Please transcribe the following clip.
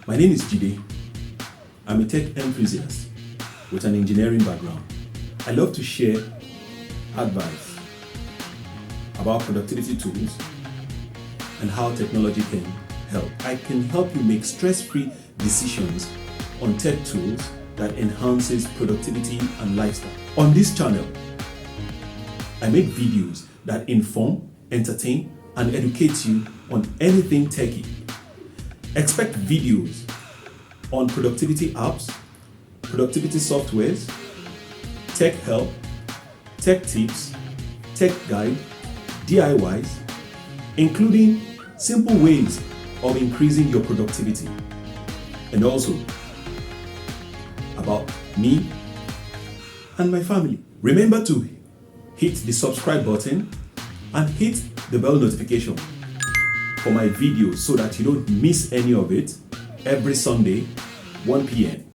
My name is Jide. I'm a tech enthusiast with an engineering background. I love to share advice about productivity tools and how technology can help. I can help you make stress-free decisions on tech tools that enhances productivity and lifestyle. On this channel, I make videos that inform, entertain, and educate you on anything techie. Expect videos on productivity apps, productivity softwares, tech help, tech tips, tech guide, DIYs, including simple ways of increasing your productivity, and also about me and my family. Remember to hit the subscribe button and hit the bell notification for my videos so that you don't miss any of it every Sunday, 1 p.m.